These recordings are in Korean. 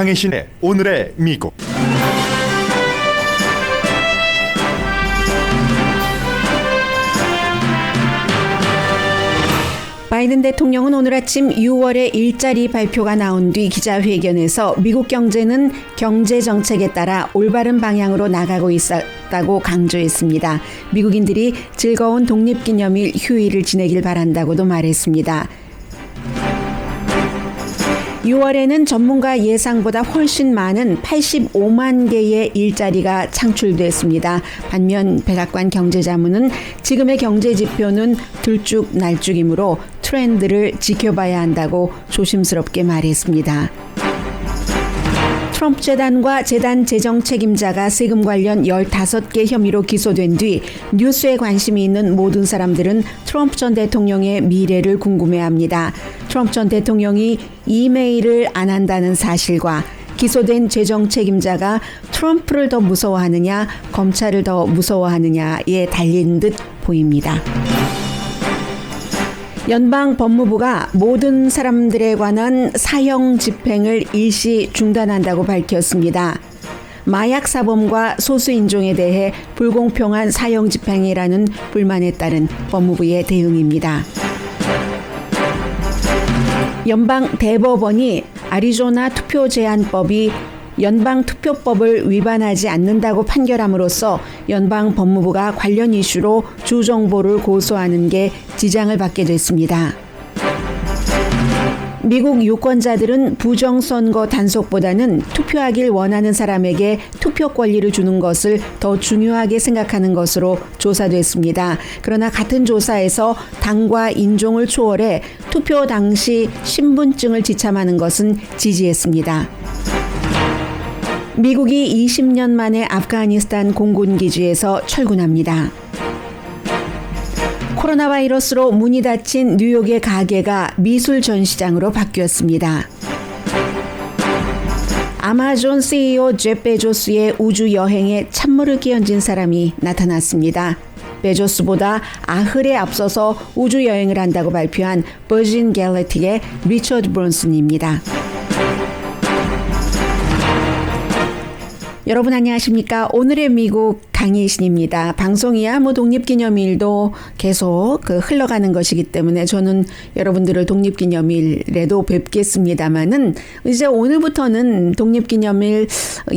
강혜신의 오늘의 미국. 바이든 대통령은 오늘 아침 6월의 일자리 발표가 나온 뒤 기자회견에서 미국 경제는 경제 정책에 따라 올바른 방향으로 나가고 있었다고 강조했습니다. 미국인들이 즐거운 독립기념일 휴일을 지내길 바란다고도 말했습니다. 6월에는 전문가 예상보다 훨씬 많은 85만 개의 일자리가 창출됐습니다. 반면 백악관 경제자문은 지금의 경제 지표는 들쭉날쭉이므로 트렌드를 지켜봐야 한다고 조심스럽게 말했습니다. 트럼프 재단과 재단 재정 책임자가 세금 관련 15개 혐의로 기소된 뒤 뉴스에 관심이 있는 모든 사람들은 트럼프 전 대통령의 미래를 궁금해합니다. 트럼프 전 대통령이 이메일을 안 한다는 사실과 기소된 재정 책임자가 트럼프를 더 무서워하느냐 검찰을 더 무서워하느냐에 달린 듯 보입니다. 연방 법무부가 모든 사람들에 관한 사형 집행을 일시 중단한다고 밝혔습니다. 마약 사범과 소수인종에 대해 불공평한 사형 집행이라는 불만에 따른 법무부의 대응입니다. 연방 대법원이 아리조나 투표 제한법이 연방 투표법을 위반하지 않는다고 판결함으로써 연방 법무부가 관련 이슈로 주 정보를 고소하는 게 지장을 받게 됐습니다. 미국 유권자들은 부정선거 단속보다는 투표하길 원하는 사람에게 투표 권리를 주는 것을 더 중요하게 생각하는 것으로 조사됐습니다. 그러나 같은 조사에서 당과 인종을 초월해 투표 당시 신분증을 지참하는 것은 지지했습니다. 미국이 20년 만에 아프가니스탄 공군 기지에서 철군합니다. 코로나 바이러스로 문이 닫힌 뉴욕의 가게가 미술 전시장으로 바뀌었습니다. 아마존 CEO 잭 베조스의 우주 여행에 찬물을 끼얹은 사람이 나타났습니다. 베조스보다 아흘에 앞서서 우주 여행을 한다고 발표한 버진 갤럭틱의 리처드 브론슨입니다. 여러분 안녕하십니까? 오늘의 미국 강희신입니다. 방송이야 독립기념일도 계속 흘러가는 것이기 때문에 저는 여러분들을 독립기념일에도 뵙겠습니다만은 이제 오늘부터는 독립기념일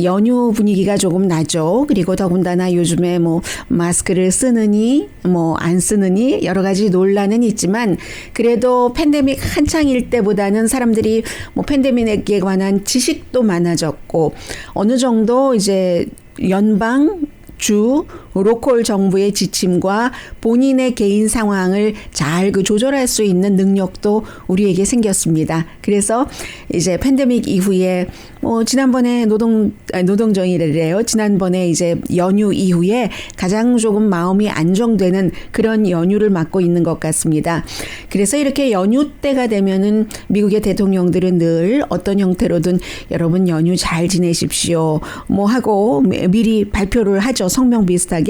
연휴 분위기가 조금 나죠. 그리고 더군다나 요즘에 마스크를 쓰느니 안 쓰느니 여러 가지 논란은 있지만 그래도 팬데믹 한창일 때보다는 사람들이 팬데믹에 관한 지식도 많아졌고 어느 정도 이제 연방 주 로컬 정부의 지침과 본인의 개인 상황을 잘 조절할 수 있는 능력도 우리에게 생겼습니다. 그래서 이제 팬데믹 이후에 지난번에 노동정의래요. 지난번에 이제 연휴 이후에 가장 조금 마음이 안정되는 그런 연휴를 맞고 있는 것 같습니다. 그래서 이렇게 연휴 때가 되면은 미국의 대통령들은 늘 어떤 형태로든 여러분 연휴 잘 지내십시오. 하고 미리 발표를 하죠. 성명 비슷하게.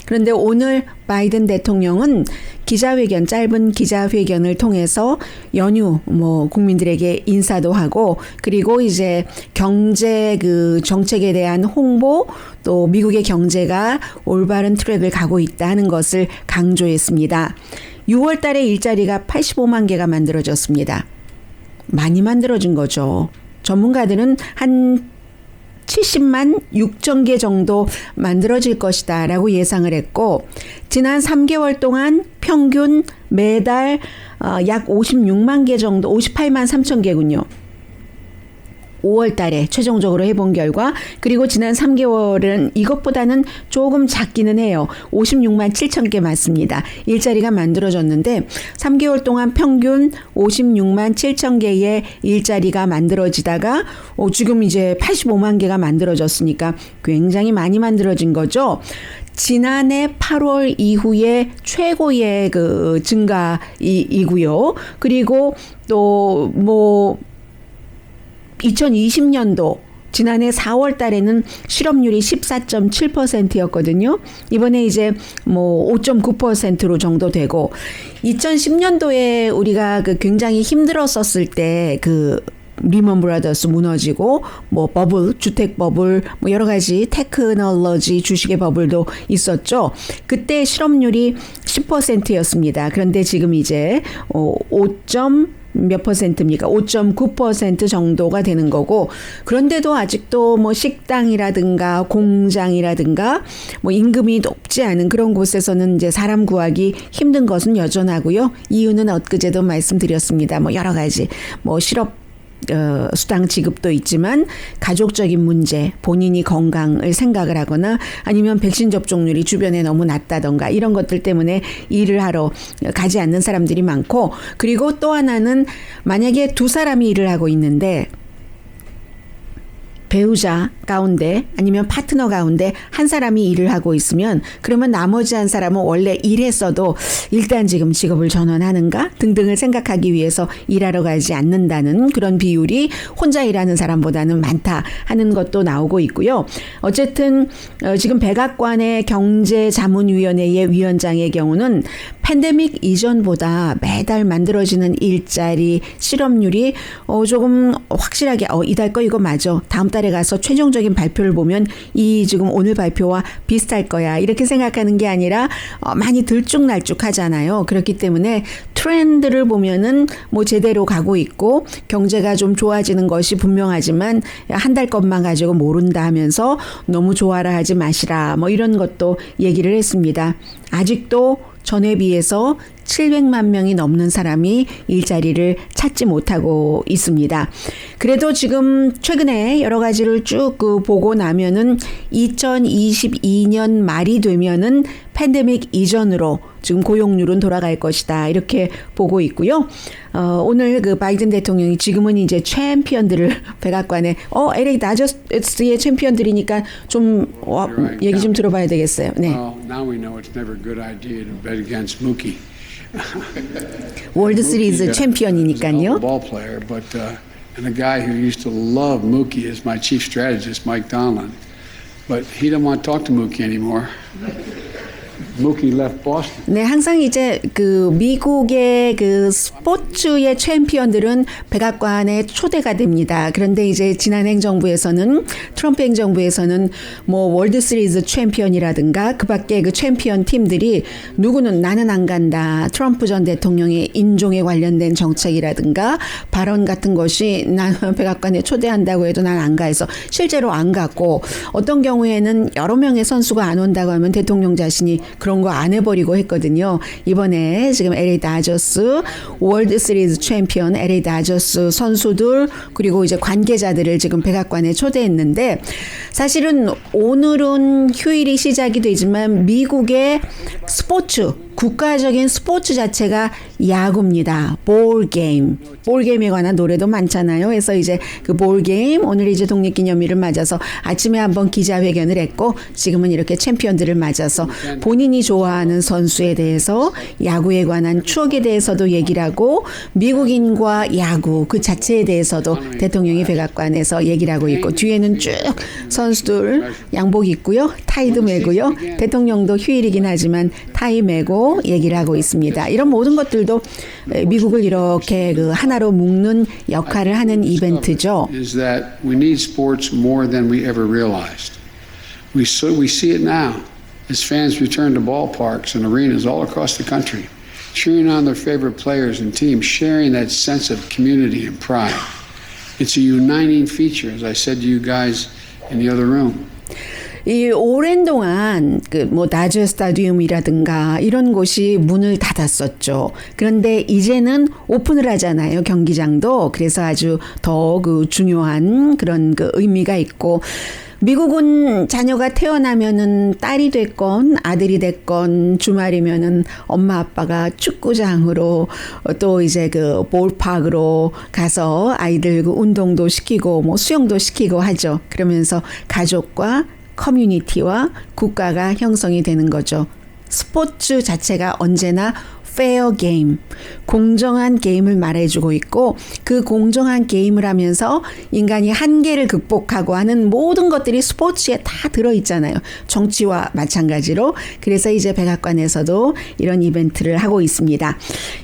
그런데 오늘 바이든 대통령은 짧은 기자회견을 통해서 연휴 국민들에게 인사도 하고 그리고 이제 경제 정책에 대한 홍보 또 미국의 경제가 올바른 트랙을 가고 있다는 것을 강조했습니다. 6월 달에 일자리가 85만 개가 만들어졌습니다. 많이 만들어진 거죠. 전문가들은 한 70만 6천 개 정도 만들어질 것이다 라고 예상을 했고 지난 3개월 동안 평균 매달 약 56만 개 정도 58만 3천 개군요. 5월 달에 최종적으로 해본 결과 그리고 지난 3개월은 이것보다는 조금 작기는 해요. 56만 7천 개 맞습니다. 일자리가 만들어졌는데 3개월 동안 평균 56만 7천 개의 일자리가 만들어지다가 지금 이제 85만 개가 만들어졌으니까 굉장히 많이 만들어진 거죠. 지난해 8월 이후에 최고의 증가이고요. 그리고 또 2020년도 지난해 4월 달에는 실업률이 14.7%였거든요. 이번에 이제 5.9%로 정도 되고 2010년도에 우리가 굉장히 힘들었었을 때 리먼 브라더스 무너지고 뭐 버블, 주택 버블, 뭐 여러 가지 테크놀로지 주식의 버블도 있었죠. 그때 실업률이 10%였습니다. 그런데 지금 이제 5몇 퍼센트입니까? 5.9% 정도가 되는 거고, 그런데도 아직도 뭐 식당이라든가 공장이라든가 뭐 임금이 높지 않은 그런 곳에서는 이제 사람 구하기 힘든 것은 여전하고요. 이유는 엊그제도 말씀드렸습니다. 뭐 여러 가지 뭐 실업 수당 지급도 있지만 가족적인 문제, 본인이 건강을 생각을 하거나 아니면 백신 접종률이 주변에 너무 낮다던가 이런 것들 때문에 일을 하러 가지 않는 사람들이 많고, 그리고 또 하나는 만약에 두 사람이 일을 하고 있는데 배우자 가운데 아니면 파트너 가운데 한 사람이 일을 하고 있으면, 그러면 나머지 한 사람은 원래 일했어도 일단 지금 직업을 전환하는가 등등을 생각하기 위해서 일하러 가지 않는다는 그런 비율이 혼자 일하는 사람보다는 많다 하는 것도 나오고 있고요. 어쨌든 지금 백악관의 경제자문위원회의 위원장의 경우는 팬데믹 이전보다 매달 만들어지는 일자리 실업률이 조금 확실하게 이달 거 이거 맞아, 다음 달에 가서 최종적인 발표를 보면 이 지금 오늘 발표와 비슷할 거야, 이렇게 생각하는 게 아니라 많이 들쭉날쭉하잖아요. 그렇기 때문에 트렌드를 보면은 뭐 제대로 가고 있고 경제가 좀 좋아지는 것이 분명하지만 한 달 것만 가지고 모른다 하면서 너무 좋아라 하지 마시라, 뭐 이런 것도 얘기를 했습니다. 아직도 전에 비해서 700만 명이 넘는 사람이 일자리를 찾지 못하고 있습니다. 그래도 지금 최근에 여러 가지를 쭉 보고 나면은 2022년 말이 되면은 팬데믹 이전으로 지금 고용률은 돌아갈 것이다, 이렇게 보고 있고요. 오늘 그 바이든 대통령이 지금은 이제 챔피언들을 백악관에 LA 다저스의 챔피언들이니까 좀 얘기 좀 들어봐야 되겠어요. 네. Now we know it's never a good idea to bet against Mookie. 월드 시리즈 챔피언이니까요. Ball player, but and a guy who used to love Mookie is my chief strategist, Mike Donlin. But he didn't want to talk to Mookie anymore. Mookie left Boston. 네, 항상 이제 그 미국의 그 스포츠의 챔피언들은 백악관에 초대가 됩니다. 그런데 이제 지난 행정부에서는, 트럼프 행정부에서는 뭐 월드 시리즈 챔피언이라든가 그밖에 그 챔피언 팀들이 누구는 나는 안 간다, 트럼프 전 대통령의 인종에 관련된 정책이라든가 발언 같은 것이 난 백악관에 초대한다고 해도 난 안 가 해서 실제로 안 갔고, 어떤 경우에는 여러 명의 선수가 안 온다고 하면 대통령 자신이 그런 거 안 해버리고 했거든요. 이번에 지금 LA 다저스 월드 시리즈 챔피언 LA 다저스 선수들 그리고 이제 관계자들을 지금 백악관에 초대했는데, 사실은 오늘은 휴일이 시작이 되지만 미국의 스포츠, 국가적인 스포츠 자체가 야구입니다. 볼 게임. 볼 게임에 관한 노래도 많잖아요. 그래서 이제 그 볼 게임, 오늘 이제 독립기념일을 맞아서 아침에 한번 기자회견을 했고, 지금은 이렇게 챔피언들을 맞아서 본인이 좋아하는 선수에 대해서, 야구에 관한 추억에 대해서도 얘기를 하고, 미국인과 야구 그 자체에 대해서도 대통령이 백악관에서 얘기를 하고 있고, 뒤에는 쭉 선수들 양복 입고요, 타이도 매고요. 대통령도 휴일이긴 하지만 타이 매고 얘기를 하고 있습니다. 이런 모든 것들도 미국을 이렇게 그 하나로 묶는 역할을 하는 이벤트죠. Is that we need sports more than we ever realized. We see it now as fans return to ballparks and arenas all across the country, cheering on their favorite players and teams, sharing that sense of community and pride. It's a uniting feature, as I said to you guys in the other room. 이 오랜 동안 그 뭐 다저 스타디움이라든가 이런 곳이 문을 닫았었죠. 그런데 이제는 오픈을 하잖아요, 경기장도. 그래서 아주 더 그 중요한 그런 그 의미가 있고, 미국은 자녀가 태어나면은 딸이 됐건 아들이 됐건 주말이면은 엄마 아빠가 축구장으로 또 이제 그 볼파크로 가서 아이들 그 운동도 시키고 뭐 수영도 시키고 하죠. 그러면서 가족과 커뮤니티와 국가가 형성이 되는 거죠. 스포츠 자체가 언제나 fair game, 공정한 게임을 말해주고 있고 그 공정한 게임을 하면서 인간이 한계를 극복하고 하는 모든 것들이 스포츠에 다 들어있잖아요. 정치와 마찬가지로. 그래서 이제 백악관에서도 이런 이벤트를 하고 있습니다.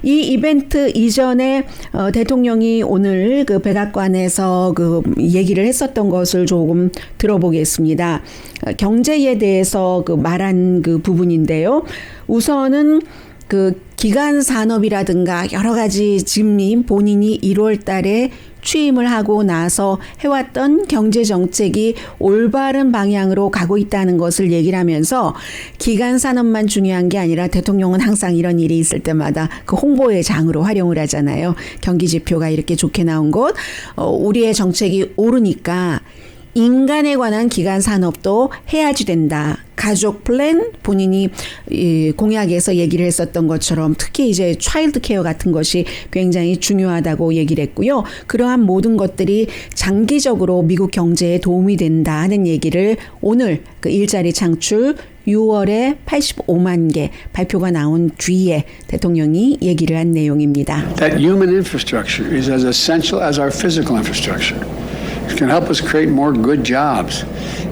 이 이벤트 이전에 대통령이 오늘 그 백악관에서 그 얘기를 했었던 것을 조금 들어보겠습니다. 경제에 대해서 그 말한 그 부분인데요. 우선은 그 기간 산업이라든가 여러 가지 지금 본인이 1월 달에 취임을 하고 나서 해왔던 경제 정책이 올바른 방향으로 가고 있다는 것을 얘기를 하면서 기간 산업만 중요한 게 아니라 대통령은 항상 이런 일이 있을 때마다 그 홍보의 장으로 활용을 하잖아요. 경기 지표가 이렇게 좋게 나온 것, 우리의 정책이 오르니까 인간에 관한 기간 산업도 해야지 된다. 가족 플랜 본인이 공약에서 얘기를 했었던 것처럼 특히 이제 차일드 케어 같은 것이 굉장히 중요하다고 얘기를 했고요. 그러한 모든 것들이 장기적으로 미국 경제에 도움이 된다 하는 얘기를 오늘 그 일자리 창출 6월에 85만 개 발표가 나온 뒤에 대통령이 얘기를 한 내용입니다. That human infrastructure is as essential as our physical infrastructure. It can help us create more good jobs,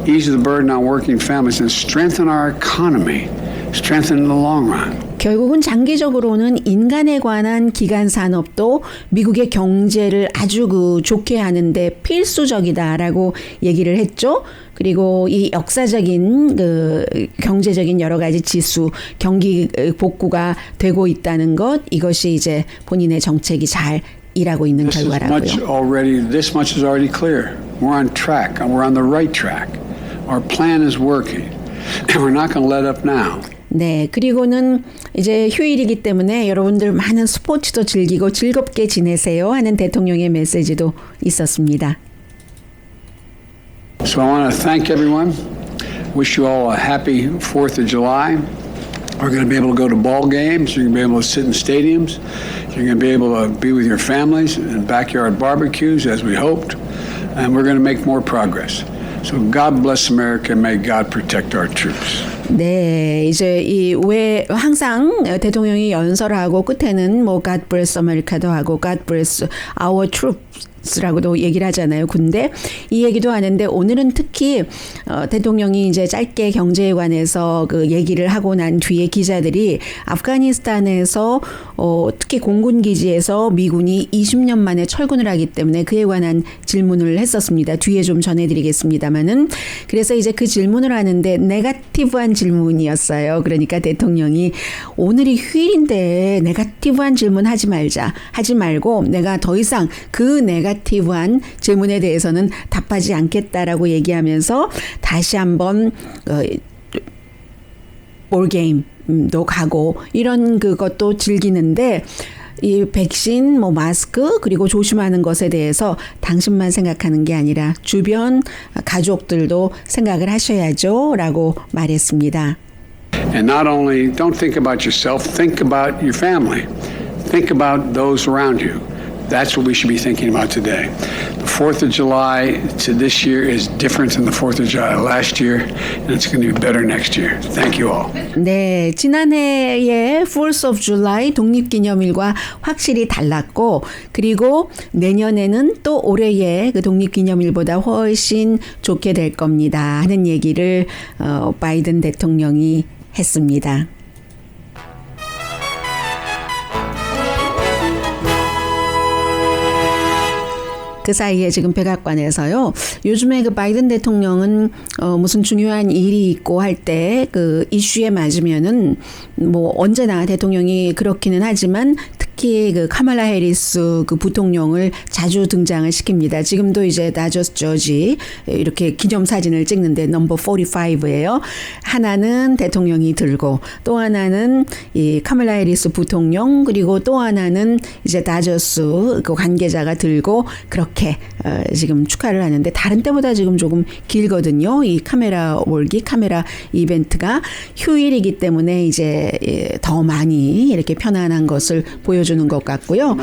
ease the burden on working families, and strengthen our economy, strengthen in the long run. 결국은 장기적으로는 인간에 관한 기간 산업도 미국의 경제를 아주 그 좋게 하는데 필수적이다라고 얘기를 했죠. 그리고 이 역사적인 그 경제적인 여러 가지 지수, 경기 복구가 되고 있다는 것, 이것이 이제 본인의 정책이 잘 일하고 있는 결과라고요. This much is already clear. We're on track. We're on the right track. Our plan is working. And we're not going to let up now. 네, 그리고는 이제 휴일이기 때문에 여러분들 많은 스포츠도 즐기고 즐겁게 지내세요 하는 대통령의 메시지도 있었습니다. So I want to thank everyone. Wish you all a happy 4th of July. We're going to be able to go to ball games. You're going to be able to sit in stadiums. You're going to be able to be with your families and backyard barbecues as we hoped. And we're going to make more progress. So God bless America and may God protect our troops. 네, 이제 이 왜 항상 대통령이 연설하고 끝에는 뭐 God bless America도 하고 God bless our troops라고도 얘기를 하잖아요. 군대 이 얘기도 하는데 오늘은 특히 대통령이 이제 짧게 경제에 관해서 그 얘기를 하고 난 뒤에 기자들이 아프가니스탄에서 특히 공군 기지에서 미군이 20년 만에 철군을 하기 때문에 그에 관한 질문을 했었습니다. 뒤에 좀 전해드리겠습니다만은 그래서 이제 그 질문을 하는데 네거티브한 질문이었어요. 그러니까 대통령이 오늘이 휴일인데 네거티브한 질문 하지 말고 내가 더 이상 그 네거티브한 질문에 대해서는 답하지 않겠다라고 얘기하면서 다시 한번 볼게임도 가고 이런 그것도 즐기는데 이 백신, 뭐 마스크 그리고 조심하는 것에 대해서 당신만 생각하는 게 아니라 주변 가족들도 생각을 하셔야죠라고 말했습니다. And not only don't think about yourself, think about your family. Think about those around you. That's what we should be thinking about today. The 4th of July to this year is different than the 4th of July last year, and it's going to be better next year. Thank you all. 네, 지난해의 4th of July 독립기념일과 확실히 달랐고 그리고 내년에는 또 올해의 그 독립기념일보다 훨씬 좋게 될 겁니다 하는 얘기를 바이든 대통령이 했습니다. 그 사이에 지금 백악관에서요. 요즘에 그 바이든 대통령은 무슨 중요한 일이 있고 할 때 그 이슈에 맞으면은 뭐 언제나 대통령이 그렇기는 하지만 특히 그 카말라 해리스 그 부통령을 자주 등장을 시킵니다. 지금도 이제 다저스 저지 이렇게 기념사진을 찍는데 넘버 45예요. 하나는 대통령이 들고 또 하나는 이 카말라 해리스 부통령 그리고 또 하나는 이제 다저스 그 관계자가 들고 그렇게 지금 축하를 하는데 다른 때보다 지금 조금 길거든요. 이 카메라 이벤트가 휴일이기 때문에 이제 더 많이 이렇게 편안한 것을 보여주는 것 같고요.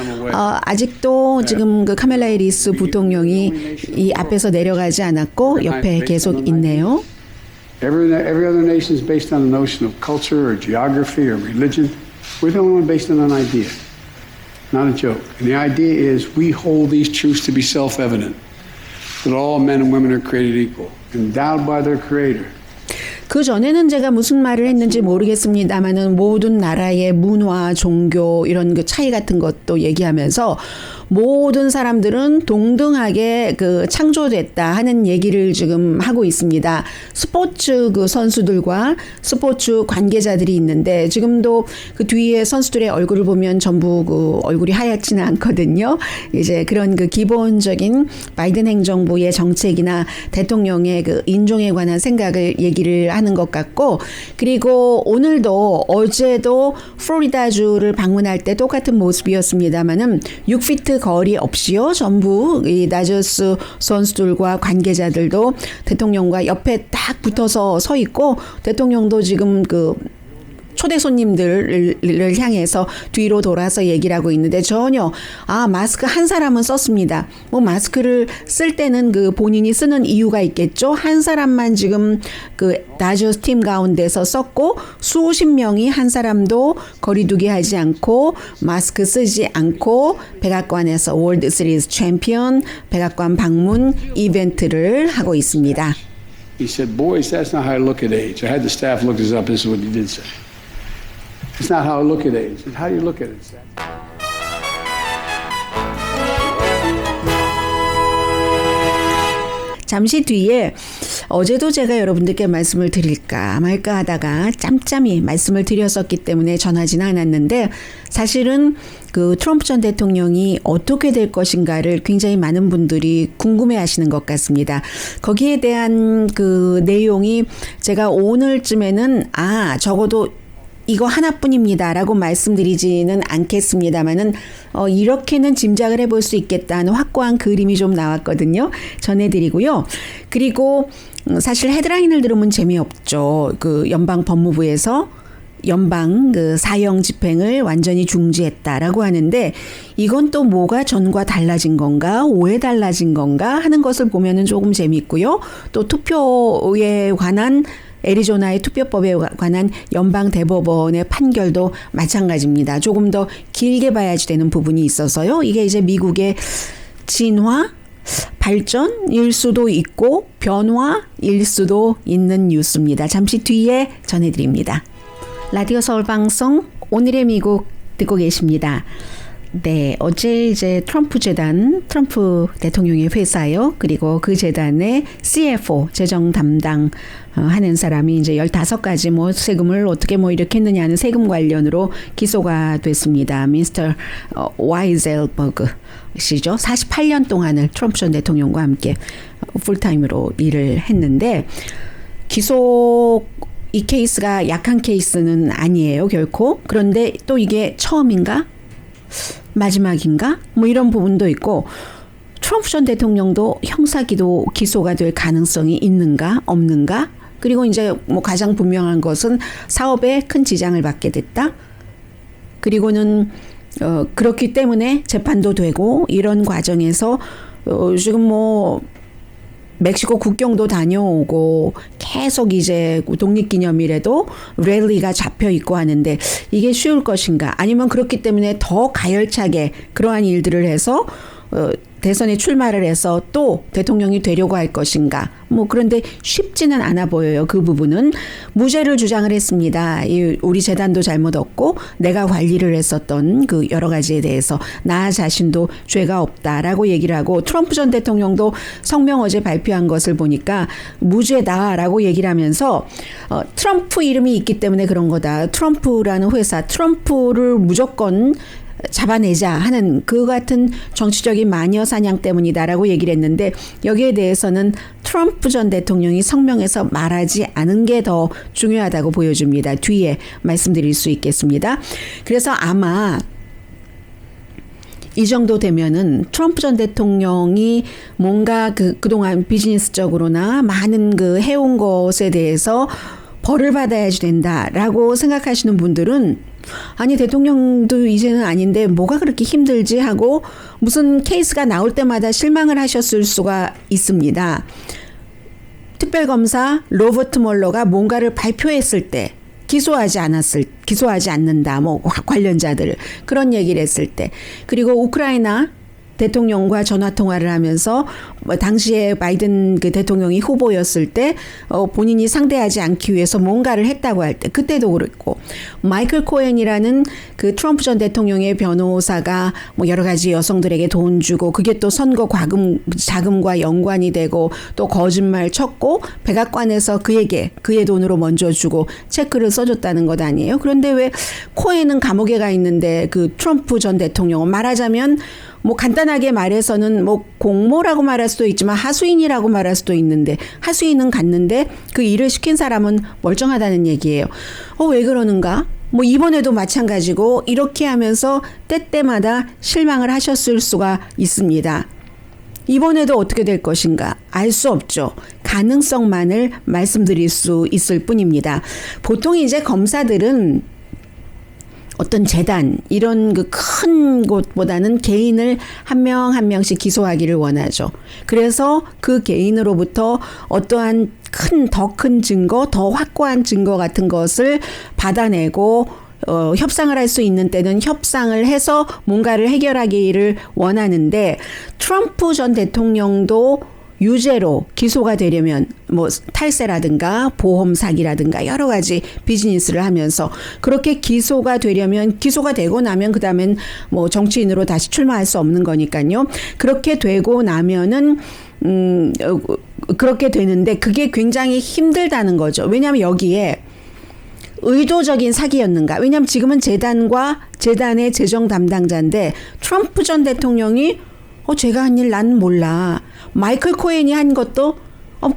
아직도 지금 그 카멜라 해리스 부통령이 이 앞에서 내려가지 않았고 옆에 계속 있네요. Every other nation is based on the notion of culture or geography or religion. We're the only one based on an idea, not a joke. And the idea is we hold these truths to be self-evident, that all men and women are created equal, endowed by their creator. 그 전에는 제가 무슨 말을 했는지 모르겠습니다만은 모든 나라의 문화, 종교 이런 그 차이 같은 것도 얘기하면서 모든 사람들은 동등하게 그 창조됐다 하는 얘기를 지금 하고 있습니다. 스포츠 그 선수들과 스포츠 관계자들이 있는데 지금도 그 뒤에 선수들의 얼굴을 보면 전부 그 얼굴이 하얗지는 않거든요. 이제 그런 그 기본적인 바이든 행정부의 정책이나 대통령의 그 인종에 관한 생각을 얘기를 하는 것 같고, 그리고 오늘도 어제도 플로리다주를 방문할 때 똑같은 모습이었습니다만은 6피트 거리 없이요. 전부 이 다저스 선수들과 관계자들도 대통령과 옆에 딱 붙어서 서 있고, 대통령도 지금 그 초대 손님들을 향해서 뒤로 돌아서 얘기를 하고 있는데 전혀 마스크 한 사람은 썼습니다. 뭐 마스크를 쓸 때는 그 본인이 쓰는 이유가 있겠죠. 한 사람만 지금 그 다저스 팀 가운데서 썼고 수십 명이 한 사람도 거리두기 하지 않고 마스크 쓰지 않고 백악관에서 월드 시리즈 챔피언 백악관 방문 이벤트를 하고 있습니다. He said, boys, that's not how I look at age. I had the staff look this up. This is what he did say. It's not how I look at age. It's how do you look at it? 잠시 뒤에 어제도 제가 여러분들께 말씀을 드릴까 말까 하다가 짬짬이 말씀을 드렸었기 때문에 전하지는 않았는데, 사실은 그 트럼프 전 대통령이 어떻게 될 것인가를 굉장히 많은 분들이 궁금해하시는 것 같습니다. 거기에 대한 그 내용이 제가 오늘쯤에는 적어도 이거 하나뿐입니다라고 말씀드리지는 않겠습니다만은 이렇게는 짐작을 해볼 수 있겠다는 확고한 그림이 좀 나왔거든요. 전해드리고요. 그리고 사실 헤드라인을 들으면 재미없죠. 그 연방 법무부에서 연방 그 사형 집행을 완전히 중지했다라고 하는데, 이건 또 뭐가 전과 달라진 건가, 왜 달라진 건가 하는 것을 보면은 조금 재미있고요. 또 투표에 관한 애리조나의 투표법에 관한 연방 대법원의 판결도 마찬가지입니다. 조금 더 길게 봐야지 되는 부분이 있어서요. 이게 이제 미국의 진화, 발전일 수도 있고 변화일 수도 있는 뉴스입니다. 잠시 뒤에 전해드립니다. 라디오 서울 방송 오늘의 미국 듣고 계십니다. 네, 어제 이제 트럼프 재단, 트럼프 대통령의 회사요. 그리고 그 재단의 CFO, 재정 담당 하는 사람이 이제 15가지 뭐 세금을 어떻게 뭐 이렇게 했느냐 하는 세금 관련으로 기소가 됐습니다. 미스터 와이젤버그 씨죠. 48년 동안을 트럼프 전 대통령과 함께 풀타임으로 일을 했는데, 이 케이스가 약한 케이스는 아니에요, 결코. 그런데 또 이게 처음인가? 마지막인가? 뭐 이런 부분도 있고, 트럼프 전 대통령도 형사기도 기소가 될 가능성이 있는가 없는가? 그리고 이제 뭐 가장 분명한 것은 사업에 큰 지장을 받게 됐다. 그리고는 그렇기 때문에 재판도 되고, 이런 과정에서 지금 뭐 멕시코 국경도 다녀오고 계속 이제 독립기념일에도 랠리가 잡혀 있고 하는데, 이게 쉬울 것인가? 아니면 그렇기 때문에 더 가열차게 그러한 일들을 해서 대선에 출마를 해서 또 대통령이 되려고 할 것인가? 뭐 그런데 쉽지는 않아 보여요. 그 부분은 무죄를 주장을 했습니다. 우리 재단도 잘못 없고 내가 관리를 했었던 그 여러 가지에 대해서 나 자신도 죄가 없다라고 얘기를 하고, 트럼프 전 대통령도 성명 어제 발표한 것을 보니까 무죄다라고 얘기를 하면서 트럼프 이름이 있기 때문에 그런 거다. 트럼프라는 회사, 트럼프를 무조건 잡아내자 하는 그 같은 정치적인 마녀 사냥 때문이다라고 얘기를 했는데, 여기에 대해서는 트럼프 전 대통령이 성명에서 말하지 않은 게 더 중요하다고 보여줍니다. 뒤에 말씀드릴 수 있겠습니다. 그래서 아마 이 정도 되면은 트럼프 전 대통령이 뭔가 그동안 비즈니스적으로나 많은 그 해온 것에 대해서 벌을 받아야지 된다라고 생각하시는 분들은, 아니 대통령도 이제는 아닌데 뭐가 그렇게 힘들지 하고 무슨 케이스가 나올 때마다 실망을 하셨을 수가 있습니다. 특별검사 로버트 멀러가 뭔가를 발표했을 때 기소하지 않는다. 뭐 관련자들 그런 얘기를 했을 때 그리고 우크라이나 대통령과 전화 통화를 하면서 당시에 바이든 그 대통령이 후보였을 때 본인이 상대하지 않기 위해서 뭔가를 했다고 할 때 그때도 그랬고 마이클 코엔이라는 그 트럼프 전 대통령의 변호사가 뭐 여러 가지 여성들에게 돈 주고 그게 또 선거 자금과 연관이 되고 또 거짓말 쳤고 백악관에서 그의 돈으로 먼저 주고 체크를 써줬다는 것 아니에요? 그런데 왜 코엔은 감옥에 가 있는데 그 트럼프 전 대통령은 말하자면 뭐 간단하게 말해서는 뭐 공모라고 말할 수도 있지만 하수인이라고 말할 수도 있는데 하수인은 갔는데 그 일을 시킨 사람은 멀쩡하다는 얘기예요. 왜 그러는가? 뭐 이번에도 마찬가지고 이렇게 하면서 때때마다 실망을 하셨을 수가 있습니다. 이번에도 어떻게 될 것인가 알 수 없죠. 가능성만을 말씀드릴 수 있을 뿐입니다. 보통 이제 검사들은 어떤 재단 이런 그 큰 곳보다는 개인을 한 명 한 명씩 기소하기를 원하죠. 그래서 그 개인으로부터 어떠한 더 큰 증거, 더 확고한 증거 같은 것을 받아내고 협상을 할 수 있는 때는 협상을 해서 뭔가를 해결하기를 원하는데 트럼프 전 대통령도 유죄로 기소가 되려면 뭐 탈세라든가 보험 사기라든가 여러 가지 비즈니스를 하면서 그렇게 기소가 되고 나면 그다음엔 뭐 정치인으로 다시 출마할 수 없는 거니까요. 그렇게 되고 나면은 그렇게 되는데 그게 굉장히 힘들다는 거죠. 왜냐하면 여기에 의도적인 사기였는가? 왜냐하면 지금은 재단의 재정 담당자인데 트럼프 전 대통령이 제가 한 일 난 몰라. 마이클 코엔이 한 것도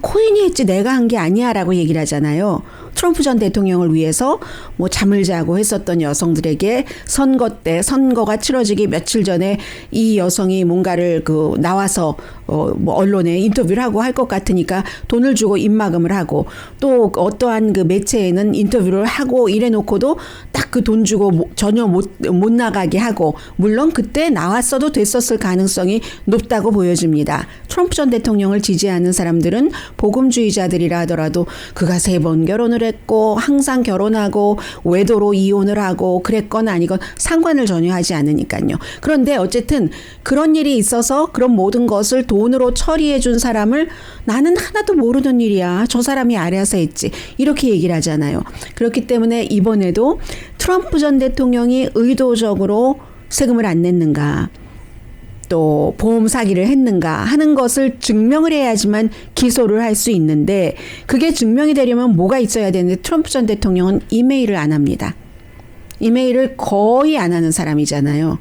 코엔이 했지 내가 한 게 아니야 라고 얘기를 하잖아요. 트럼프 전 대통령을 위해서 뭐 잠을 자고 했었던 여성들에게 선거가 치러지기 며칠 전에 이 여성이 뭔가를 나와서 뭐 언론에 인터뷰를 하고 할 것 같으니까 돈을 주고 입막음을 하고 또 어떠한 그 매체에는 인터뷰를 하고 이래놓고도 딱 그 돈 주고 전혀 못 나가게 하고 물론 그때 나왔어도 됐었을 가능성이 높다고 보여집니다. 트럼프 전 대통령을 지지하는 사람들은 복음주의자들이라 하더라도 그가 3번 결혼을 했고 항상 결혼하고 외도로 이혼을 하고 그랬건 아니건 상관을 전혀 하지 않으니까요. 그런데 어쨌든 그런 일이 있어서 그런 모든 것을 돈으로 처리해 준 사람을 나는 하나도 모르는 일이야. 저 사람이 알아서 했지. 이렇게 얘기를 하잖아요. 그렇기 때문에 이번에도 트럼프 전 대통령이 의도적으로 세금을 안 냈는가 또 보험 사기를 했는가 하는 것을 증명을 해야지만 기소를 할 수 있는데 그게 증명이 되려면 뭐가 있어야 되는데 트럼프 전 대통령은 이메일을 안 합니다. 이메일을 거의 안 하는 사람이잖아요.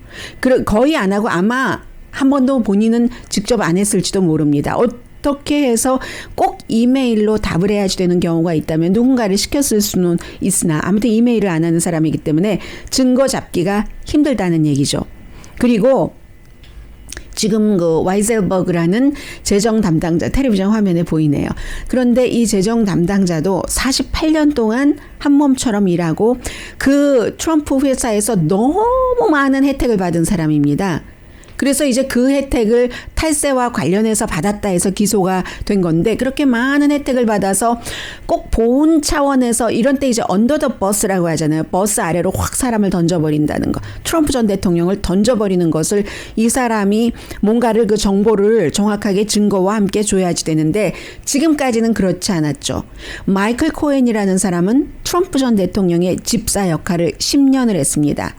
거의 안 하고 아마 한 번도 본인은 직접 안 했을지도 모릅니다. 어떻게 해서 꼭 이메일로 답을 해야지 되는 경우가 있다면 누군가를 시켰을 수는 있으나 아무튼 이메일을 안 하는 사람이기 때문에 증거 잡기가 힘들다는 얘기죠. 그리고 지금 그 와이셀버그라는 재정 담당자 텔레비전 화면에 보이네요. 그런데 이 재정 담당자도 48년 동안 한 몸처럼 일하고 그 트럼프 회사에서 너무 많은 혜택을 받은 사람입니다. 그래서 이제 그 혜택을 탈세와 관련해서 받았다 해서 기소가 된 건데 그렇게 많은 혜택을 받아서 꼭 보훈 차원에서 이런 때 이제 언더 더 버스라고 하잖아요. 버스 아래로 확 사람을 던져버린다는 거. 트럼프 전 대통령을 던져버리는 것을 이 사람이 뭔가를 그 정보를 정확하게 증거와 함께 줘야지 되는데 지금까지는 그렇지 않았죠. 마이클 코엔이라는 사람은 트럼프 전 대통령의 집사 역할을 10년을 했습니다.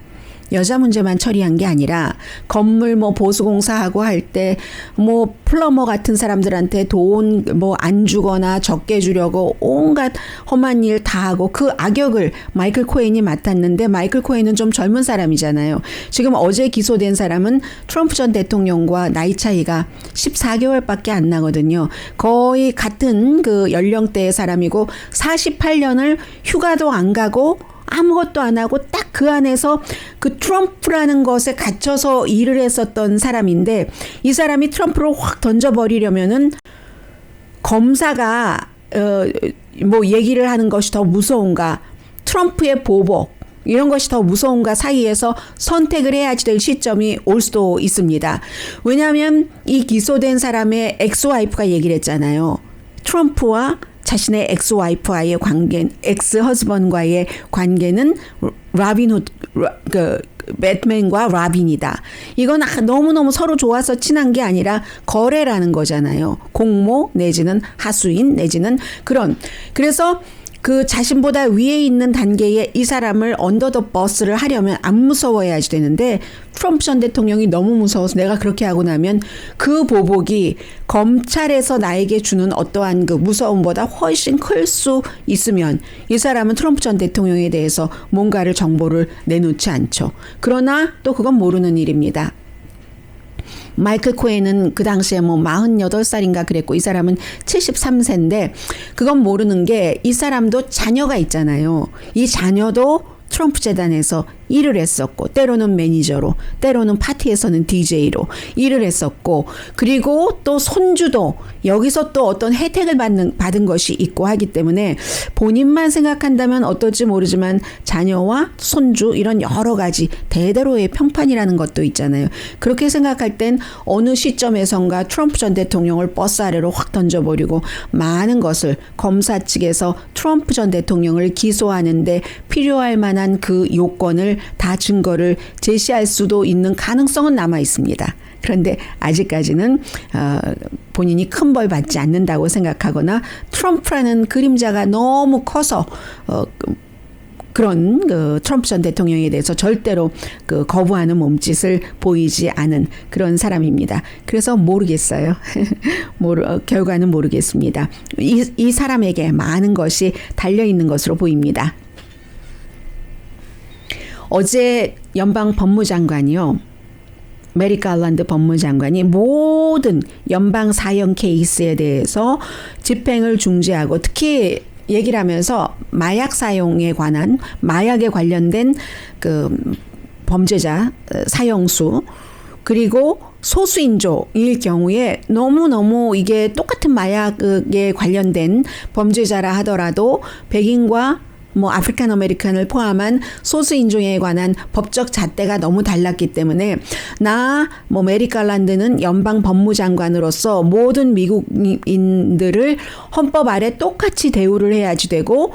여자 문제만 처리한 게 아니라 건물 뭐 보수공사하고 할 때 뭐 플러머 같은 사람들한테 돈 뭐 안 주거나 적게 주려고 온갖 험한 일 다 하고 그 악역을 마이클 코엔이 맡았는데 마이클 코엔은 좀 젊은 사람이잖아요. 지금 어제 기소된 사람은 트럼프 전 대통령과 나이 차이가 14개월밖에 안 나거든요. 거의 같은 그 연령대의 사람이고 48년을 휴가도 안 가고 아무것도 안 하고 딱 그 안에서 그 트럼프라는 것에 갇혀서 일을 했었던 사람인데 이 사람이 트럼프를 확 던져버리려면은 검사가 뭐 얘기를 하는 것이 더 무서운가 트럼프의 보복 이런 것이 더 무서운가 사이에서 선택을 해야지 될 시점이 올 수도 있습니다. 왜냐하면 이 기소된 사람의 엑스와이프가 얘기를 했잖아요. 트럼프와 자신의 엑스와이프와의 관계, 엑스허즈번과의 관계는 배트맨과 라빈이다. 이건 너무너무 서로 좋아서 친한 게 아니라 거래라는 거잖아요. 공모 내지는 하수인 내지는 그래서 그 자신보다 위에 있는 단계에 이 사람을 언더 더 버스를 하려면 안 무서워해야지 되는데 트럼프 전 대통령이 너무 무서워서 내가 그렇게 하고 나면 그 보복이 검찰에서 나에게 주는 어떠한 그 무서움보다 훨씬 클 수 있으면 이 사람은 트럼프 전 대통령에 대해서 뭔가를 정보를 내놓지 않죠. 그러나 또 그건 모르는 일입니다. 마이클 코엔은 그 당시에 48살인가 그랬고 이 사람은 73세인데 그건 모르는 게 이 사람도 자녀가 있잖아요. 이 자녀도 트럼프 재단에서 일을 했었고 때로는 매니저로 때로는 파티에서는 DJ로 일을 했었고 그리고 또 손주도 여기서 또 어떤 혜택을 받은 것이 있고 하기 때문에 본인만 생각한다면 어떨지 모르지만 자녀와 손주 이런 여러 가지 대대로의 평판이라는 것도 있잖아요. 그렇게 생각할 땐 어느 시점에선가 트럼프 전 대통령을 버스 아래로 확 던져버리고 많은 것을 검사 측에서 트럼프 전 대통령을 기소하는데 필요할 만한 그 요건을 다 증거를 제시할 수도 있는 가능성은 남아 있습니다. 그런데 아직까지는 본인이 큰 벌 받지 않는다고 생각하거나 트럼프라는 그림자가 너무 커서 그런 트럼프 전 대통령에 대해서 절대로 거부하는 몸짓을 보이지 않은 그런 사람입니다. 그래서 모르겠어요. 결과는 모르겠습니다. 이 사람에게 많은 것이 달려있는 것으로 보입니다. 어제 연방 법무장관이요. 메릭 갈란드 법무장관이 모든 연방 사형 케이스에 대해서 집행을 중지하고 특히 얘기를 하면서 마약 사용에 관한 마약에 관련된 그 범죄자 사형수 그리고 소수인종일 경우에 너무너무 이게 똑같은 마약에 관련된 범죄자라 하더라도 백인과 아프리칸 아메리칸을 포함한 소수 인종에 관한 법적 잣대가 너무 달랐기 때문에 메릭 갈란드는 연방 법무장관으로서 모든 미국인들을 헌법 아래 똑같이 대우를 해야지 되고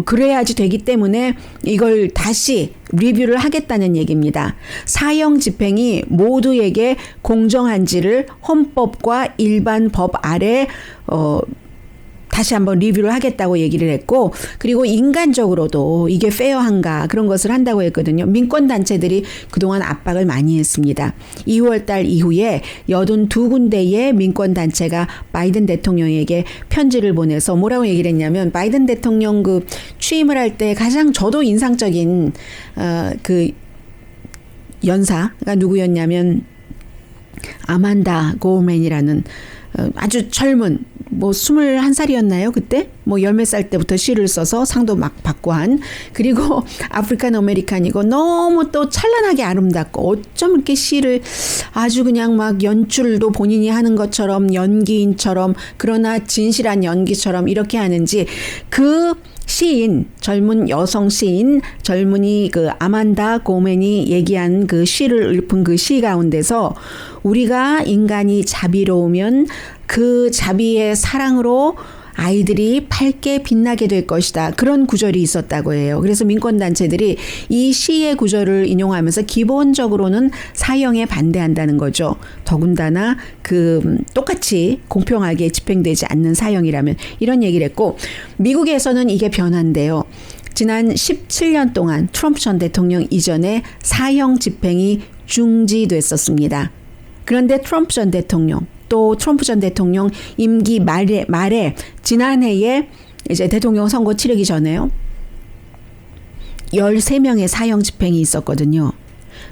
그래야지 되기 때문에 이걸 다시 리뷰를 하겠다는 얘기입니다. 사형 집행이 모두에게 공정한지를 헌법과 일반 법 아래 다시 한번 리뷰를 하겠다고 얘기를 했고 그리고 인간적으로도 이게 페어한가 그런 것을 한다고 했거든요. 민권단체들이 그동안 압박을 많이 했습니다. 2월 달 이후에 82군데의 민권단체가 바이든 대통령에게 편지를 보내서 뭐라고 얘기를 했냐면 바이든 대통령 그 취임을 할 때 가장 저도 인상적인 그 연사가 누구였냐면 아만다 고우맨이라는 아주 젊은 21살이었나요? 그때? 열몇 살 때부터 시를 써서 상도 막 받고 한 그리고 아프리칸 아메리칸이고 너무 또 찬란하게 아름답고 어쩜 이렇게 시를 아주 그냥 막 연출도 본인이 하는 것처럼 연기인처럼 그러나 진실한 연기처럼 이렇게 하는지 그 시인, 젊은 여성 시인, 젊은이 그 아만다 고맨이 얘기한 그 시를 읊은 그 시 가운데서 우리가 인간이 자비로우면 그 자비의 사랑으로 아이들이 밝게 빛나게 될 것이다. 그런 구절이 있었다고 해요. 그래서 민권단체들이 이 시의 구절을 인용하면서 기본적으로는 사형에 반대한다는 거죠. 더군다나 똑같이 공평하게 집행되지 않는 사형이라면 이런 얘기를 했고 미국에서는 이게 변화인데요. 지난 17년 동안 트럼프 전 대통령 이전에 사형 집행이 중지됐었습니다. 그런데 트럼프 전 대통령 또 트럼프 전 대통령 임기 말에 지난해에 이제 대통령 선거 치르기 전에요. 13명의 사형 집행이 있었거든요.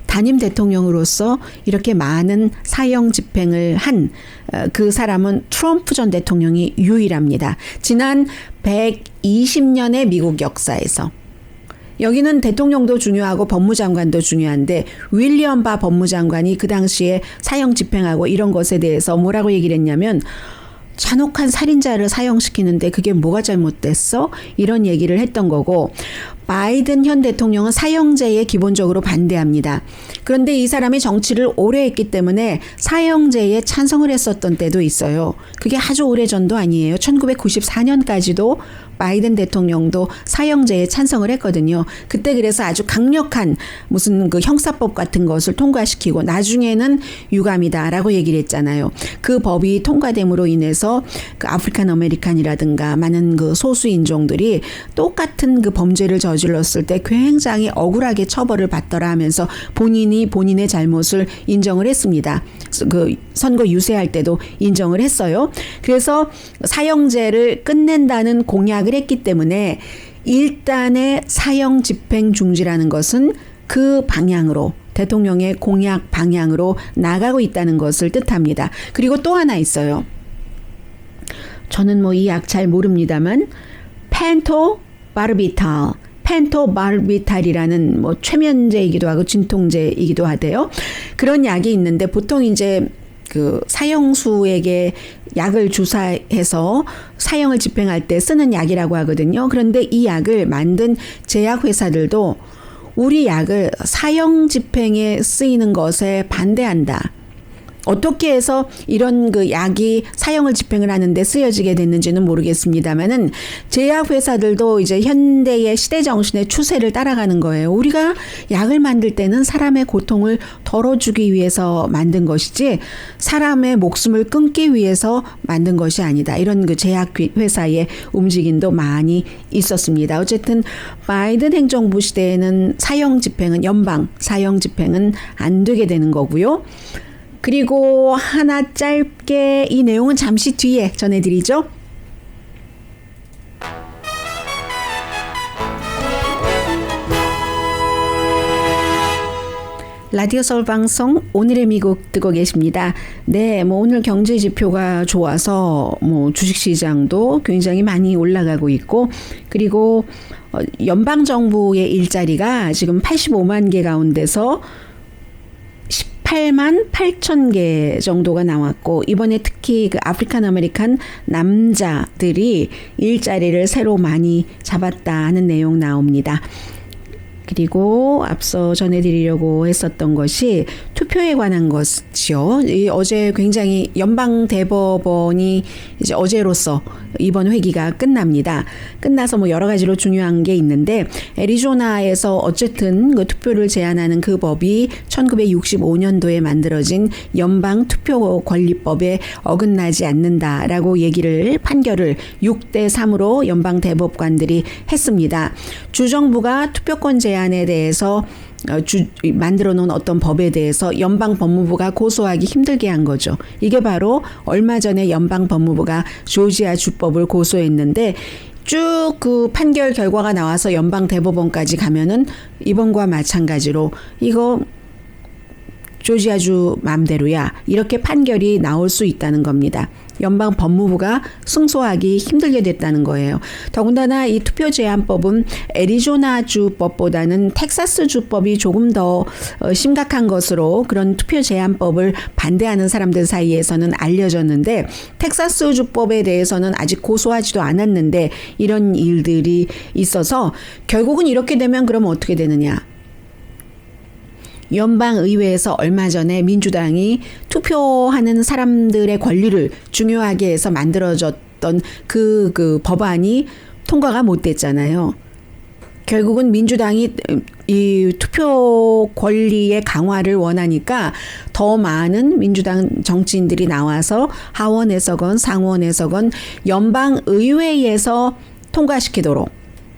단임 대통령으로서 이렇게 많은 사형 집행을 한 그 사람은 트럼프 전 대통령이 유일합니다. 지난 120년의 미국 역사에서 여기는 대통령도 중요하고 법무장관도 중요한데 윌리엄 바 법무장관이 그 당시에 사형 집행하고 이런 것에 대해서 뭐라고 얘기를 했냐면 잔혹한 살인자를 사형시키는데 그게 뭐가 잘못됐어? 이런 얘기를 했던 거고, 바이든 현 대통령은 사형제에 기본적으로 반대합니다. 그런데 이 사람이 정치를 오래 했기 때문에 사형제에 찬성을 했었던 때도 있어요. 그게 아주 오래전도 아니에요. 1994년까지도 바이든 대통령도 사형제에 찬성을 했거든요. 그때 그래서 아주 강력한 무슨 그 형사법 같은 것을 통과시키고 나중에는 유감이다라고 얘기를 했잖아요. 그 법이 통과됨으로 인해서 그 아프리칸 아메리칸이라든가 많은 그 소수 인종들이 똑같은 그 범죄를 저질렀을 때 굉장히 억울하게 처벌을 받더라 하면서 본인이 본인의 잘못을 인정을 했습니다. 그 선거 유세할 때도 인정을 했어요. 그래서 사형제를 끝낸다는 공약을 했기 때문에 일단의 사형 집행 중지라는 것은 그 방향으로, 대통령의 공약 방향으로 나가고 있다는 것을 뜻합니다. 그리고 또 하나 있어요. 저는 뭐 이 약 잘 모릅니다만 펜토바르비탈이라는 뭐 최면제이기도 하고 진통제이기도 하대요. 그런 약이 있는데 보통 이제 그 사형수에게 약을 주사해서 사형을 집행할 때 쓰는 약이라고 하거든요. 그런데 이 약을 만든 제약회사들도 우리 약을 사형 집행에 쓰이는 것에 반대한다. 어떻게 해서 이런 그 약이 사형을 집행을 하는데 쓰여지게 됐는지는 모르겠습니다만은 제약회사들도 이제 현대의 시대 정신의 추세를 따라가는 거예요. 우리가 약을 만들 때는 사람의 고통을 덜어주기 위해서 만든 것이지 사람의 목숨을 끊기 위해서 만든 것이 아니다. 이런 그 제약회사의 움직임도 많이 있었습니다. 어쨌든 바이든 행정부 시대에는 사형 집행은 연방 사형 집행은 안 되게 되는 거고요. 그리고 하나 짧게 이 내용은 잠시 뒤에 전해드리죠. 라디오 서울 방송 오늘의 미국 듣고 계십니다. 네, 뭐 오늘 경제 지표가 좋아서 뭐 주식 시장도 굉장히 많이 올라가고 있고, 그리고 연방 정부의 일자리가 지금 85만 개 가운데서 8만 8천 개 정도가 나왔고, 이번에 특히 그 아프리칸 아메리칸 남자들이 일자리를 새로 많이 잡았다 하는 내용 나옵니다. 그리고 앞서 전해드리려고 했었던 것이 투표에 관한 것이요. 어제 굉장히 연방 대법원이 이제 어제로서 이번 회기가 끝납니다. 끝나서 뭐 여러 가지로 중요한 게 있는데, 애리조나에서 어쨌든 그 투표를 제한하는 그 법이 1965년도에 만들어진 연방 투표 권리법에 어긋나지 않는다라고 판결을 6대 3으로 연방 대법관들이 했습니다. 주정부가 투표권 제한에 대해서 만들어 놓은 어떤 법에 대해서 연방 법무부가 고소하기 힘들게 한 거죠. 이게 바로 얼마 전에 연방 법무부가 조지아 주법을 고소했는데, 쭉 그 판결 결과가 나와서 연방 대법원까지 가면은 이번과 마찬가지로 이거 조지아주 맘대로야, 이렇게 판결이 나올 수 있다는 겁니다. 연방 법무부가 승소하기 힘들게 됐다는 거예요. 더군다나 이 투표 제한법은 애리조나 주법보다는 텍사스 주법이 조금 더 심각한 것으로 그런 투표 제한법을 반대하는 사람들 사이에서는 알려졌는데, 텍사스 주법에 대해서는 아직 고소하지도 않았는데 이런 일들이 있어서 결국은 이렇게 되면 그럼 어떻게 되느냐. 연방의회에서 얼마 전에 민주당이 투표하는 사람들의 권리를 중요하게 해서 만들어졌던 그 법안이 통과가 못 됐잖아요. 결국은 민주당이 이 투표 권리의 강화를 원하니까 더 많은 민주당 정치인들이 나와서 하원에서건 상원에서건 연방의회에서 통과시키도록,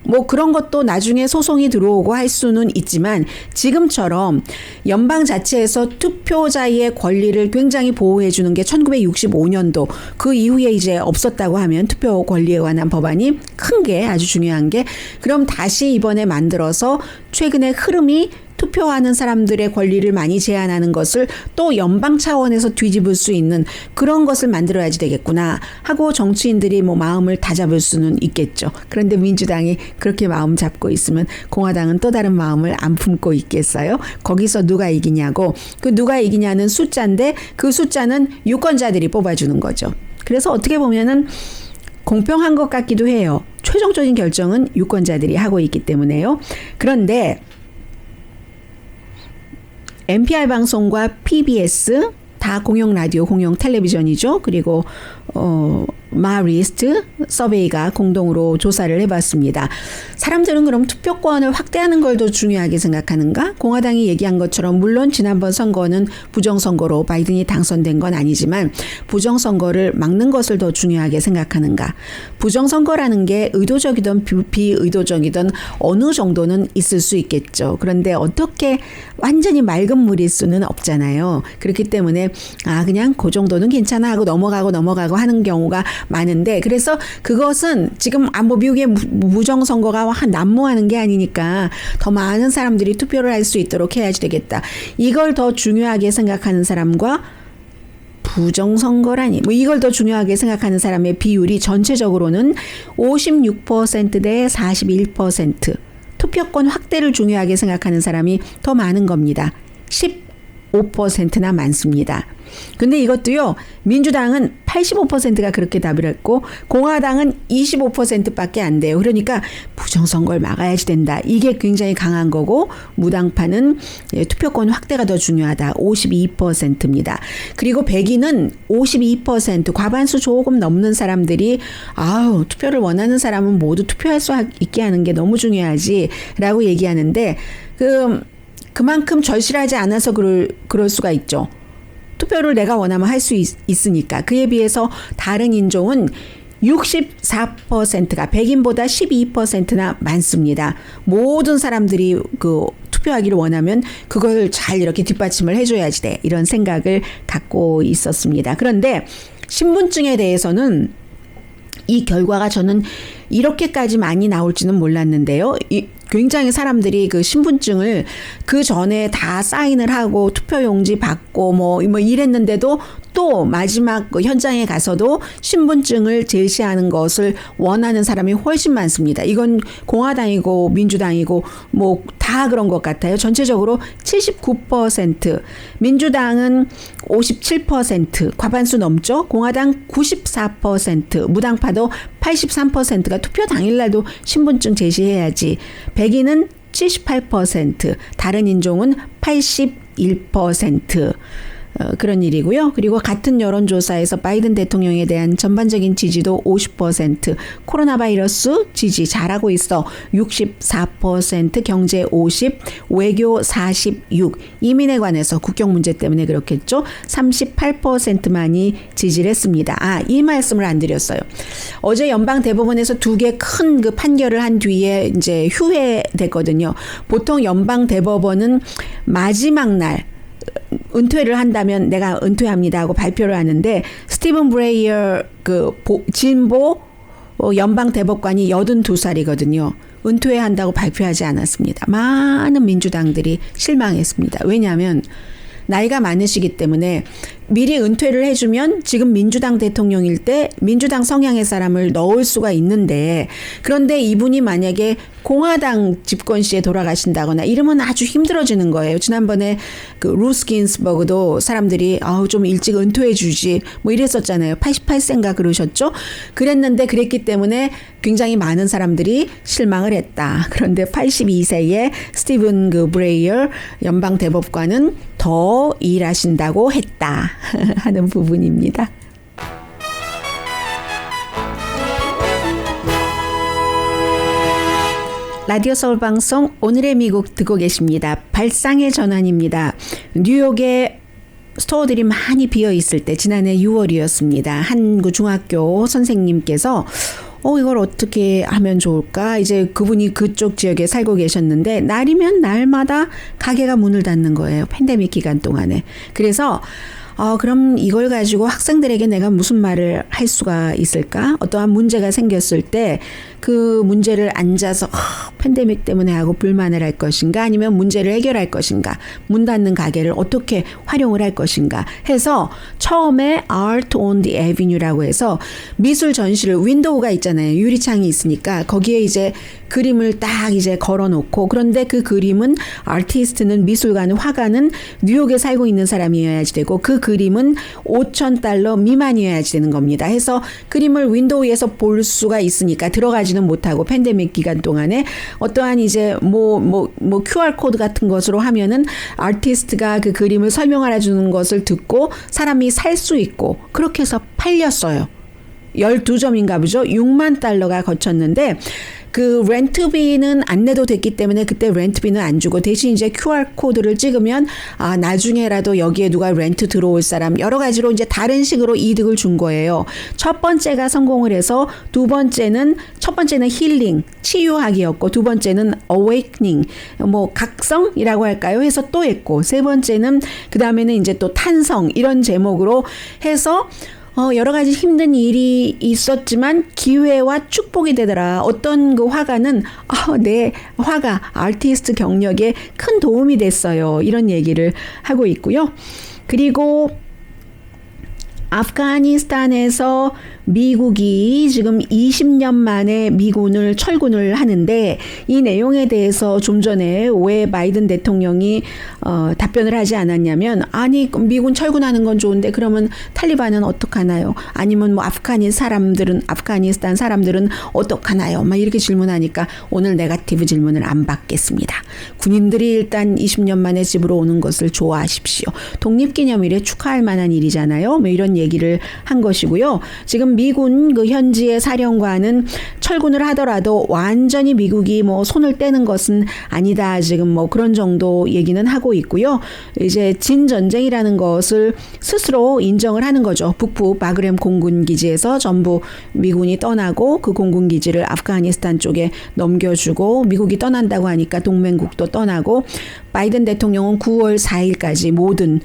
뭐 그런 것도 나중에 소송이 들어오고 할 수는 있지만, 지금처럼 연방 자체에서 투표자의 권리를 굉장히 보호해 주는 게 1965년도 그 이후에 이제 없었다고 하면, 투표 권리에 관한 법안이 큰 게 아주 중요한 게, 그럼 다시 이번에 만들어서 최근의 흐름이 투표하는 사람들의 권리를 많이 제한하는 것을 또 연방 차원에서 뒤집을 수 있는 그런 것을 만들어야지 되겠구나 하고 정치인들이 뭐 마음을 다잡을 수는 있겠죠. 그런데 민주당이 그렇게 마음 잡고 있으면 공화당은 또 다른 마음을 안 품고 있겠어요? 거기서 누가 이기냐고, 그 누가 이기냐는 숫자인데 그 숫자는 유권자들이 뽑아주는 거죠. 그래서 어떻게 보면은 공평한 것 같기도 해요. 최종적인 결정은 유권자들이 하고 있기 때문에요. 그런데 NPR 방송과 PBS 다 공영 라디오, 공영 텔레비전이죠. 그리고 마리스트 서베이가 공동으로 조사를 해봤습니다. 사람들은 그럼 투표권을 확대하는 걸 더 중요하게 생각하는가? 공화당이 얘기한 것처럼 물론 지난번 선거는 부정선거로 바이든이 당선된 건 아니지만 부정선거를 막는 것을 더 중요하게 생각하는가? 부정선거라는 게 의도적이든 비의도적이든 어느 정도는 있을 수 있겠죠. 그런데 어떻게 완전히 맑은 물일 수는 없잖아요. 그렇기 때문에 그냥 그 정도는 괜찮아 하고 넘어가고 하는 경우가 많은데, 그래서 그것은 지금 뭐 미국의 무정선거가 난무하는 게 아니니까 더 많은 사람들이 투표를 할 수 있도록 해야지 되겠다. 이걸 더 중요하게 생각하는 사람과 부정선거라니 이걸 더 중요하게 생각하는 사람의 비율이 전체적으로는 56% 대 41%. 투표권 확대를 중요하게 생각하는 사람이 더 많은 겁니다. 15%나 많습니다. 근데 이것도요, 민주당은 85%가 그렇게 답을 했고 공화당은 25%밖에 안 돼요. 그러니까 부정선거를 막아야지 된다. 이게 굉장히 강한 거고, 무당파는 투표권 확대가 더 중요하다. 52%입니다. 그리고 백인은 52%, 과반수 조금 넘는 사람들이 투표를 원하는 사람은 모두 투표할 수 있게 하는 게 너무 중요하지 라고 얘기하는데, 그만큼 절실하지 않아서 그럴 수가 있죠. 투표를 내가 원하면 할 수 있으니까. 그에 비해서 다른 인종은 64%가 백인보다 12%나 많습니다. 모든 사람들이 투표하기를 원하면 그걸 잘 이렇게 뒷받침을 해줘야지 돼. 이런 생각을 갖고 있었습니다. 그런데 신분증에 대해서는 이 결과가 저는 이렇게까지 많이 나올지는 몰랐는데요. 굉장히 사람들이 그 신분증을 그 전에 다 사인을 하고 투표용지 받고 뭐 이랬는데도 또 마지막 현장에 가서도 신분증을 제시하는 것을 원하는 사람이 훨씬 많습니다. 이건 공화당이고 민주당이고 뭐 다 그런 것 같아요. 전체적으로 79%, 민주당은 57%, 과반수 넘죠. 공화당 94%, 무당파도 83%가 투표 당일날도 신분증 제시해야지. 백인은 78%, 다른 인종은 81%. 그런 일이고요. 그리고 같은 여론조사에서 바이든 대통령에 대한 전반적인 지지도 50%, 코로나 바이러스 지지 잘하고 있어 64%, 경제 50, 외교 46, 이민에 관해서 국경 문제 때문에 그렇겠죠. 38%만이 지지를 했습니다. 이 말씀을 안 드렸어요. 어제 연방 대법원에서 두 개 큰 그 판결을 한 뒤에 이제 휴회됐거든요. 보통 연방 대법원은 마지막 날 은퇴를 한다면 내가 은퇴합니다 하고 발표를 하는데, 스티븐 브레이어 진보 연방 대법관이 82살이거든요. 은퇴한다고 발표하지 않았습니다. 많은 민주당들이 실망했습니다. 왜냐하면 나이가 많으시기 때문에 미리 은퇴를 해주면 지금 민주당 대통령일 때 민주당 성향의 사람을 넣을 수가 있는데, 그런데 이분이 만약에 공화당 집권 시에 돌아가신다거나 이러면 아주 힘들어지는 거예요. 지난번에 루스 긴스버그도 사람들이 좀 일찍 은퇴해 주지 뭐 이랬었잖아요. 88세인가 그러셨죠. 그랬기 때문에 굉장히 많은 사람들이 실망을 했다. 그런데 82세의 스티븐 브레이어 연방 대법관은 더 일하신다고 했다 하는 부분입니다. 라디오 서울 방송 오늘의 미국 듣고 계십니다. 발상의 전환입니다. 뉴욕에 스토어들이 많이 비어 있을 때, 지난해 6월이었습니다. 한 중학교 선생님께서 이걸 어떻게 하면 좋을까? 이제 그분이 그쪽 지역에 살고 계셨는데 날이면 날마다 가게가 문을 닫는 거예요. 팬데믹 기간 동안에. 그래서 그럼 이걸 가지고 학생들에게 내가 무슨 말을 할 수가 있을까? 어떠한 문제가 생겼을 때 그 문제를 앉아서 팬데믹 때문에 하고 불만을 할 것인가, 아니면 문제를 해결할 것인가, 문 닫는 가게를 어떻게 활용을 할 것인가 해서 처음에 Art on the Avenue라고 해서 미술 전시를, 윈도우가 있잖아요. 유리창이 있으니까 거기에 이제 그림을 딱 이제 걸어놓고, 그런데 그 그림은 아티스트는, 미술가는, 화가는 뉴욕에 살고 있는 사람이어야지 되고, 그 그림은 $5,000 미만이어야 되는 겁니다. 해서 그림을 윈도우에서 볼 수가 있으니까 들어가지는 못하고 팬데믹 기간 동안에 어떠한 이제 뭐 QR 코드 같은 것으로 하면은 아티스트가 그 그림을 설명해 주는 것을 듣고 사람이 살 수 있고 그렇게 해서 팔렸어요. 12점인가 보죠. $60,000가 거쳤는데 그 렌트비는 안 내도 됐기 때문에 그때 렌트비는 안 주고 대신 이제 QR코드를 찍으면 나중에라도 여기에 누가 렌트 들어올 사람 여러 가지로 이제 다른 식으로 이득을 준 거예요. 첫 번째가 성공을 해서 첫 번째는 힐링, 치유하기였고 두 번째는 awakening, 각성이라고 할까요? 해서 또 했고 세 번째는 그 다음에는 이제 또 탄성 이런 제목으로 해서 여러 가지 힘든 일이 있었지만 기회와 축복이 되더라. 어떤 그 화가는 내 화가 아티스트 경력에 큰 도움이 됐어요. 이런 얘기를 하고 있고요. 그리고 아프가니스탄에서 미국이 지금 20년 만에 미군을 철군을 하는데 이 내용에 대해서 좀 전에 왜 바이든 대통령이 답변을 하지 않았냐면 아니 미군 철군하는 건 좋은데 그러면 탈리반은 어떡하나요? 아니면 아프가니스탄 사람들은 어떡하나요? 막 이렇게 질문하니까 오늘 네거티브 질문을 안 받겠습니다. 군인들이 일단 20년 만에 집으로 오는 것을 좋아하십시오. 독립기념일에 축하할 만한 일이잖아요. 뭐 이런 얘기를 한 것이고요. 지금 미군 그 현지의 사령관은 철군을 하더라도 완전히 미국이 손을 떼는 것은 아니다. 지금 그런 정도 얘기는 하고 있고요. 이제 진전쟁이라는 것을 스스로 인정을 하는 거죠. 북부 바그렘 공군기지에서 전부 미군이 떠나고 그 공군기지를 아프가니스탄 쪽에 넘겨주고 미국이 떠난다고 하니까 동맹국도 떠나고 바이든 대통령은 9월 4일까지 모든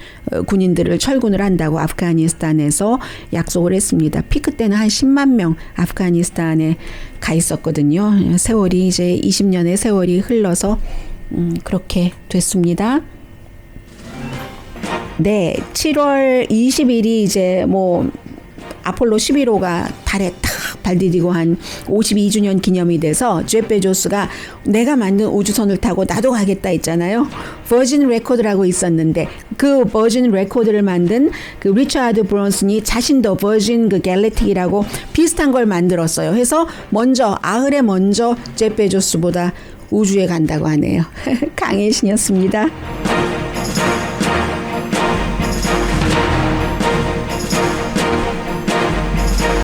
군인들을 철군을 한다고 아프가니스탄에서 약속을 했습니다. 피크 때는 한 10만 명 아프가니스탄에 가 있었거든요. 세월이 이제 20년의 세월이 흘러서 그렇게 됐습니다. 네, 7월 20일이 이제 아폴로 11호가 달에 탁 발디디고 한 52주년 기념이 돼서 제프 베조스가 내가 만든 우주선을 타고 나도 가겠다 했잖아요. 버진 레코드라고 있었는데 그 버진 레코드를 만든 그 리처드 브론슨이 자신도 버진 그 갤렉틱이라고 비슷한 걸 만들었어요. 해서 아흘에 먼저 제프 베조스보다 우주에 간다고 하네요. 강혜신이었습니다.